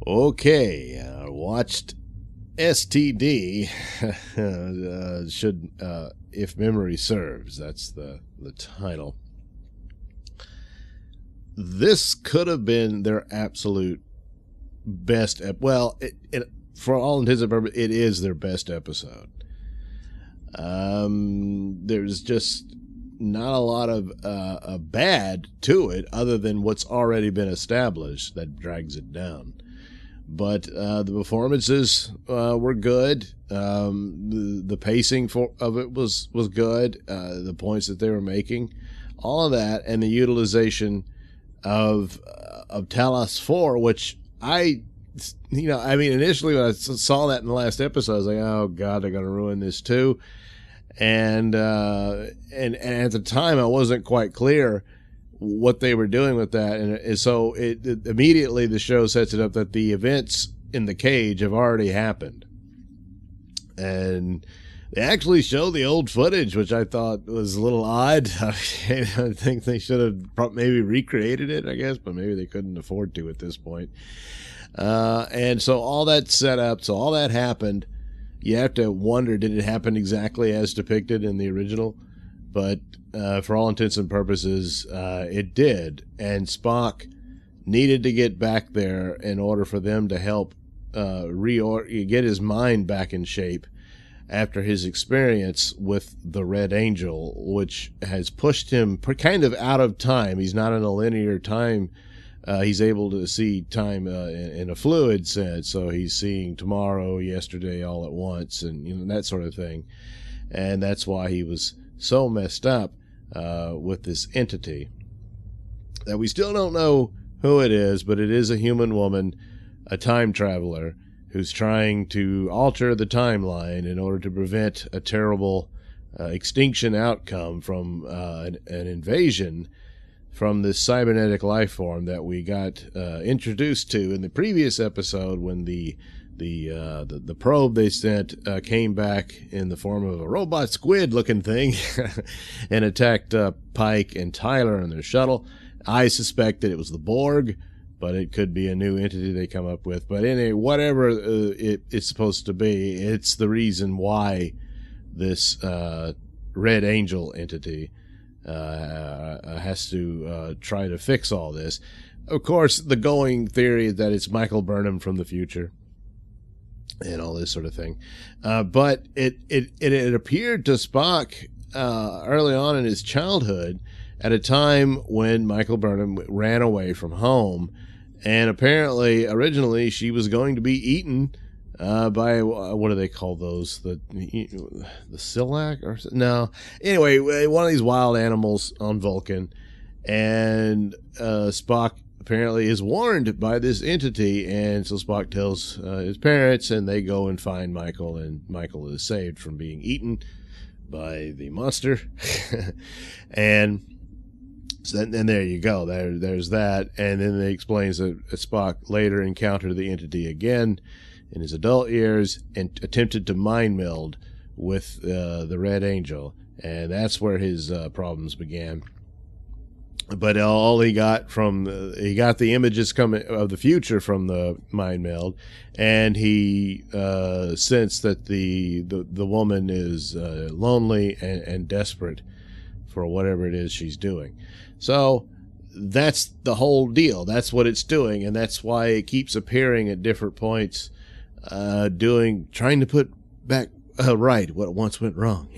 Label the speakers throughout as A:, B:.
A: Okay, watched STD. Should, if memory serves, that's the title. This could have been their absolute best. Well, for all intents and purposes, it is their best episode. There's just not a lot of bad to it, other than what's already been established that drags it down. But the performances were good. The pacing of it was good. The points that they were making, all of that, and the utilization of Talos 4, which initially when I saw that in the last episode, I was like, oh God, they're going to ruin this too. And at the time, I wasn't quite clear what they were doing with that, and so it immediately the show sets it up that the events in the cage have already happened, and they actually show the old footage, which I thought was a little odd. I think they should have maybe recreated it, I guess, but maybe they couldn't afford to at this point. And so all that set up, so all that happened. You have to wonder, did it happen exactly as depicted in the original? But for all intents and purposes, it did. And Spock needed to get back there in order for them to help get his mind back in shape after his experience with the Red Angel, which has pushed him kind of out of time. He's not in a linear time. He's able to see time in a fluid sense, so he's seeing tomorrow, yesterday, all at once, and that sort of thing. And that's why he was so messed up with this entity that we still don't know who it is, but it is a human woman, a time traveler, who's trying to alter the timeline in order to prevent a terrible extinction outcome from an invasion from this cybernetic life form that we got introduced to in the previous episode, when the probe they sent came back in the form of a robot squid looking thing and attacked Pike and Tyler in their shuttle. I suspect that it was the Borg, but it could be a new entity they come up with. But anyway, whatever it's supposed to be, it's the reason why this Red Angel entity has to try to fix all this. Of course, the going theory is that it's Michael Burnham from the future and all this sort of thing. But it appeared to Spock early on in his childhood, at a time when Michael Burnham ran away from home, and apparently originally she was going to be eaten by what do they call those? The Silac or no? Anyway, one of these wild animals on Vulcan, and Spock apparently is warned by this entity, and so Spock tells his parents, and they go and find Michael, and Michael is saved from being eaten by the monster. And there you go. There's that. And then it explains that Spock later encountered the entity again in his adult years and attempted to mind meld with the Red Angel, and that's where his problems began. But all he got he got the images coming of the future from the mind meld, and he sensed that the woman is lonely and desperate for whatever it is she's doing. So that's the whole deal. That's what it's doing, and that's why it keeps appearing at different points, trying to put back right what once went wrong.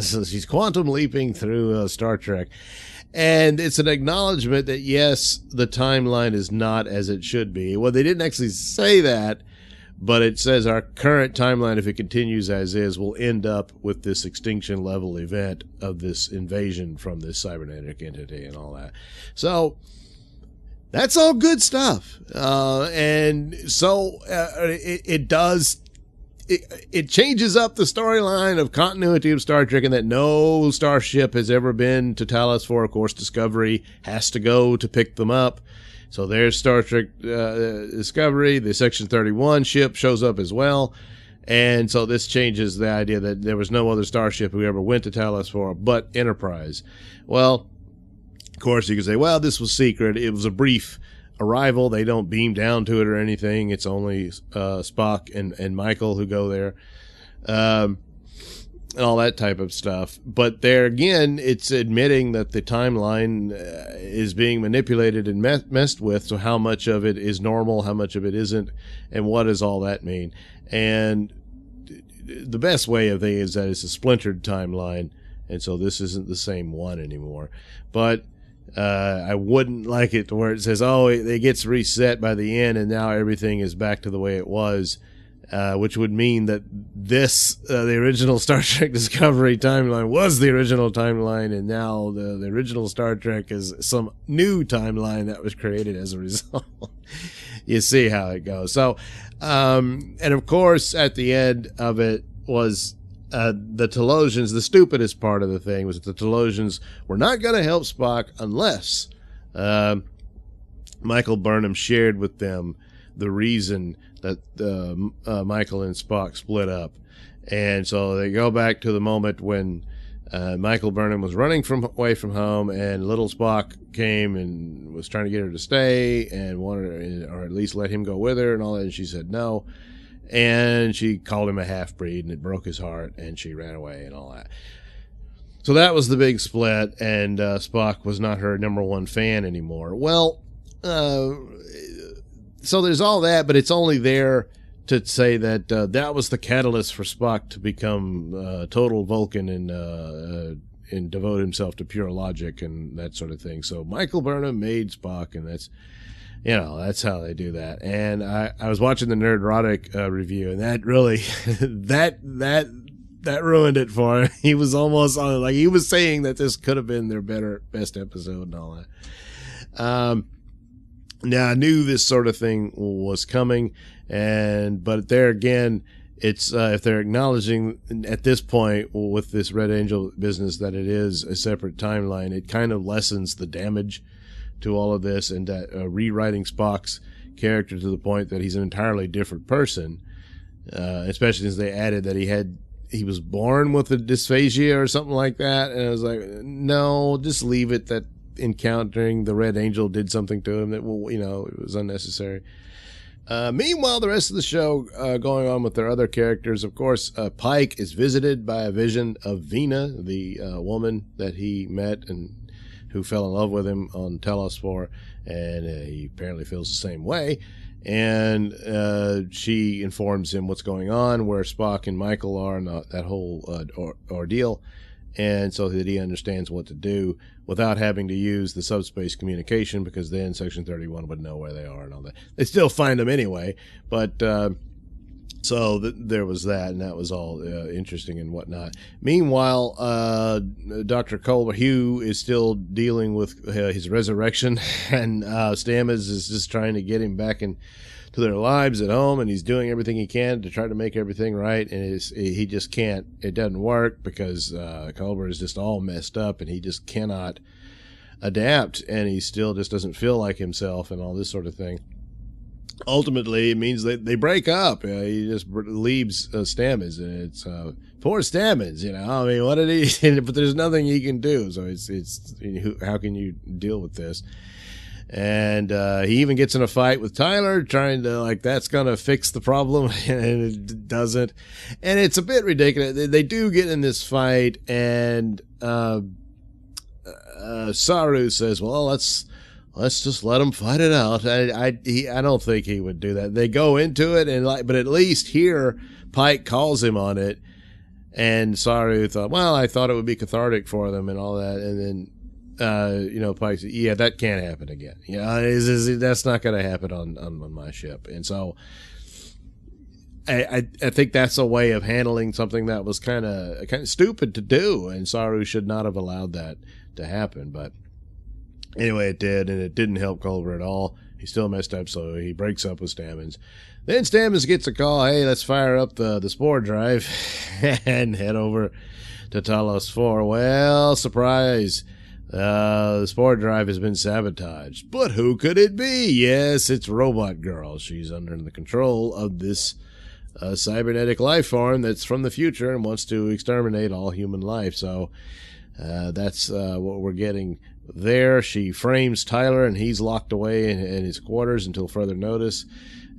A: So she's quantum leaping through Star Trek. And it's an acknowledgement that, yes, the timeline is not as it should be. Well, they didn't actually say that, but it says our current timeline, if it continues as is, will end up with this extinction level event of this invasion from this cybernetic entity and all that. So that's all good stuff. And so it does. It changes up the storyline of continuity of Star Trek, in that no starship has ever been to Talos 4. Of course, Discovery has to go to pick them up. So there's Star Trek Discovery. The Section 31 ship shows up as well. And so this changes the idea that there was no other starship who ever went to Talos 4 but Enterprise. Well, of course, you can say, well, this was secret. It was a brief arrival. They don't beam down to it or anything. It's only Spock and Michael who go there. And all that type of stuff. But there again, it's admitting that the timeline is being manipulated and messed with. So how much of it is normal, how much of it isn't, and what does all that mean? And the best way of thinking is that it's a splintered timeline, and so this isn't the same one anymore. But I wouldn't like it to where it says, oh, it gets reset by the end, and now everything is back to the way it was. Which would mean that the original Star Trek Discovery timeline was the original timeline, and now the original Star Trek is some new timeline that was created as a result. You see how it goes. So, and of course, at the end of it was the Telosians. The stupidest part of the thing was that the Telosians were not going to help Spock unless Michael Burnham shared with them the reason that Michael and Spock split up. And so they go back to the moment when Michael Burnham was running away from home, and little Spock came and was trying to get her to stay and wanted her, or at least let him go with her and all that, and she said no. And she called him a half-breed, and it broke his heart, and she ran away and all that. So that was the big split, and Spock was not her number one fan anymore. Well, so there's all that, but it's only there to say that that was the catalyst for Spock to become total Vulcan and devote himself to pure logic and that sort of thing. So Michael Burnham made Spock, and that's how they do that. And I was watching the Nerdrotic review, and that really that ruined it for him. He was almost like he was saying that this could have been their best episode and all that. Now I knew this sort of thing was coming, but there again, it's if they're acknowledging at this point with this Red Angel business that it is a separate timeline, it kind of lessens the damage to all of this, and that rewriting Spock's character to the point that he's an entirely different person, especially since they added that he was born with a dysphagia or something like that, and I was like, no, just leave it that encountering the Red Angel did something to him that, well, it was unnecessary. Meanwhile, the rest of the show going on with their other characters. Of course, Pike is visited by a vision of Vina, the woman that he met and who fell in love with him on Telos 4, and he apparently feels the same way. And she informs him what's going on, where Spock and Michael are, and that whole ordeal, and so that he understands what to do without having to use the subspace communication, because then Section 31 would know where they are and all that. They still find them anyway, but so there was that, and that was all interesting and whatnot. Meanwhile, Dr. Culber Hugh is still dealing with his resurrection, and Stamets is just trying to get him back into their lives at home, and he's doing everything he can to try to make everything right, and he just can't. It doesn't work because Culber is just all messed up, and he just cannot adapt, and he still just doesn't feel like himself and all this sort of thing. Ultimately, it means they break up. He just leaves Stamets, and it's poor Stamets. I mean, what did he? But there's nothing he can do. So it's how can you deal with this? And he even gets in a fight with Tyler, trying to that's gonna fix the problem, and it doesn't. And it's a bit ridiculous. They do get in this fight, and Saru says, "Well, let's just let them fight it out." I don't think he would do that. They go into it, but at least here Pike calls him on it, and Saru thought, well, I thought it would be cathartic for them and all that, and then Pike said, yeah, that can't happen again. That's not going to happen on my ship. And so I think that's a way of handling something that was kind of stupid to do, and Saru should not have allowed that to happen, but anyway, it did, and it didn't help Culber at all. He still messed up, so he breaks up with Stamets. Then Stamets gets a call, hey, let's fire up the spore drive and head over to Talos 4. Well, surprise, the spore drive has been sabotaged. But who could it be? Yes, it's Robot Girl. She's under the control of this cybernetic life form that's from the future and wants to exterminate all human life. So that's what we're getting there. She frames Tyler, and he's locked away in his quarters until further notice.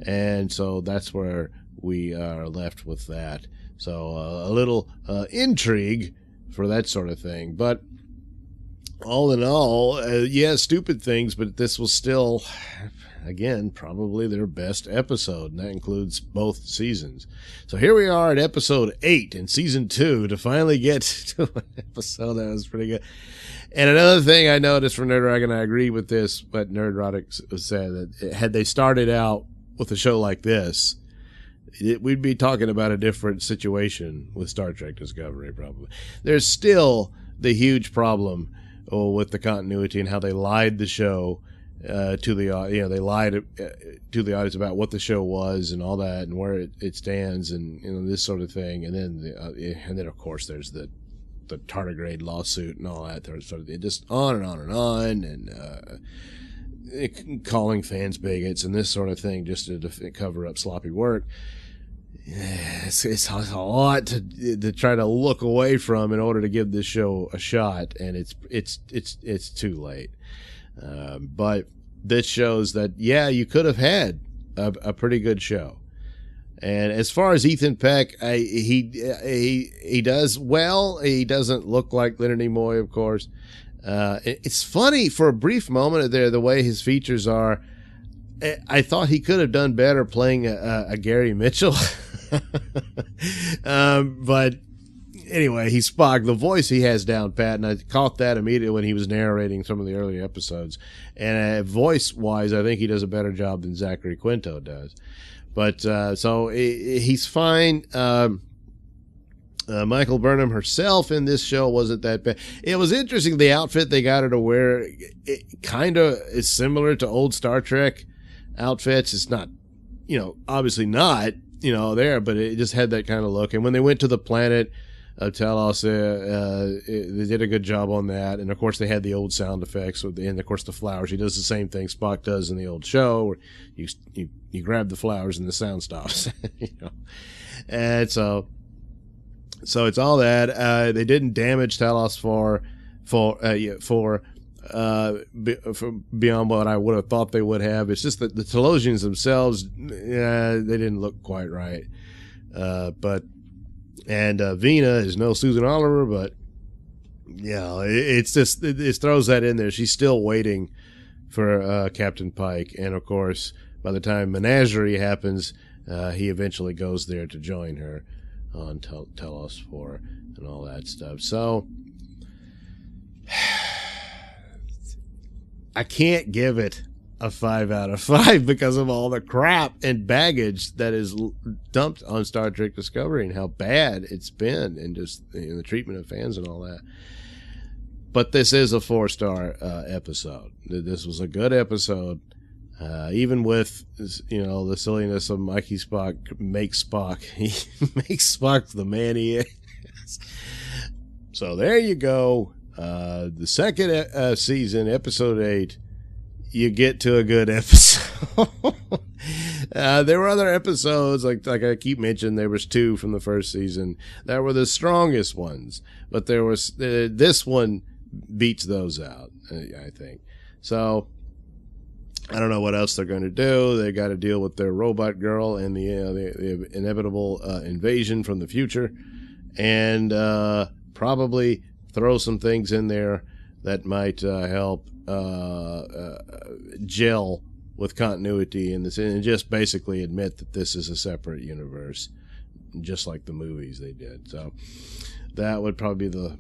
A: And so that's where we are left with that. So a little intrigue for that sort of thing. But all in all, yeah, stupid things, but this was still, again, probably their best episode, and that includes both seasons. So here we are at episode 8 in season 2 to finally get to an episode that was pretty good. And another thing I noticed from Nerdrotic, and I agree with this, but Nerdrotic said that had they started out with a show like this, we'd be talking about a different situation with Star Trek Discovery, probably. There's still the huge problem with the continuity and how they lied the show to the they lied to the audience about what the show was and all that and where it stands and this sort of thing. And then of course there's the tardigrade lawsuit and all that. There's sort of just on and on and on, and calling fans bigots and this sort of thing just to cover up sloppy work. It's a lot to try to look away from in order to give this show a shot, and it's too late. But this shows that, yeah, you could have had a pretty good show. And as far as Ethan Peck, he does well. He doesn't look like Leonard Nimoy, of course. It's funny, for a brief moment there, the way his features are. I thought he could have done better playing a Gary Mitchell. But anyway, he's Spock. The voice he has down pat, and I caught that immediately when he was narrating some of the early episodes. And voice-wise, I think he does a better job than Zachary Quinto does. But so he's fine. Michael Burnham herself in this show wasn't that bad. It was interesting, the outfit they got her to wear. It kind of is similar to old Star Trek outfits. It's not, obviously not, there, but it just had that kind of look. And when they went to the planet of Talos, they did a good job on that. And of course, they had the old sound effects, and of course the flowers. He does the same thing Spock does in the old show, where you grab the flowers and the sound stops. And so it's all that. They didn't damage Talos for beyond what I would have thought they would have. It's just that the Telosians themselves, they didn't look quite right. And Vina is no Susan Oliver, but it's just, it throws that in there. She's still waiting for Captain Pike, and of course, by the time Menagerie happens, he eventually goes there to join her on Telos 4 and all that stuff. So I can't give it a 5 out of 5 because of all the crap and baggage that is dumped on Star Trek Discovery and how bad it's been, and just the treatment of fans and all that. But this is a 4-star episode. This was a good episode. Even with, the silliness of Mikey Spock makes Spock. He makes Spock the man he is. So there you go. The second season, episode 8, you get to a good episode. There were other episodes, like I keep mentioning, there was 2 from the first season that were the strongest ones. But there was this one beats those out, I think. So I don't know what else they're going to do. They got to deal with their robot girl and the inevitable invasion from the future, and probably throw some things in there that might help gel with continuity in this, and just basically admit that this is a separate universe, just like the movies they did. So that would probably be the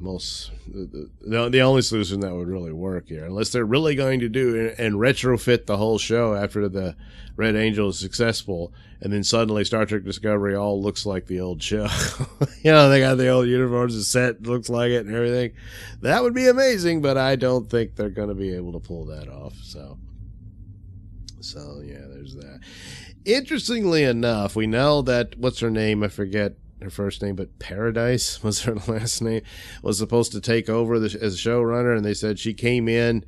A: only solution that would really work here, unless they're really going to do and retrofit the whole show after the Red Angel is successful, and then suddenly Star Trek Discovery all looks like the old show. They got the old uniforms, the set looks like it and everything. That would be amazing, but I don't think they're going to be able to pull that off. So yeah, there's that. Interestingly enough, we know that, what's her name? I forget her first name, but Paradise was her last name, was supposed to take over as a showrunner, and they said she came in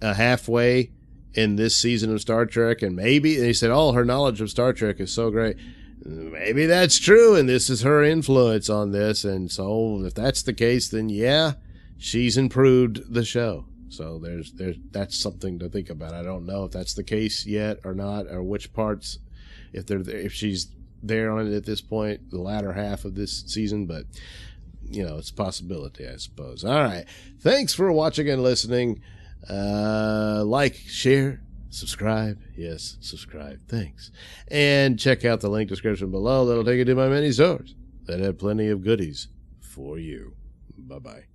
A: halfway in this season of Star Trek, and they said, her knowledge of Star Trek is so great. Maybe that's true, and this is her influence on this, and so if that's the case, then yeah, she's improved the show. So that's something to think about. I don't know if that's the case yet or not, or which parts, if she's there on it at this point, the latter half of this season, but it's a possibility, I suppose. All right. Thanks for watching and listening. Like, share, subscribe. Yes, subscribe. Thanks. And check out the link description below. That'll take you to my many stores that have plenty of goodies for you. Bye-bye.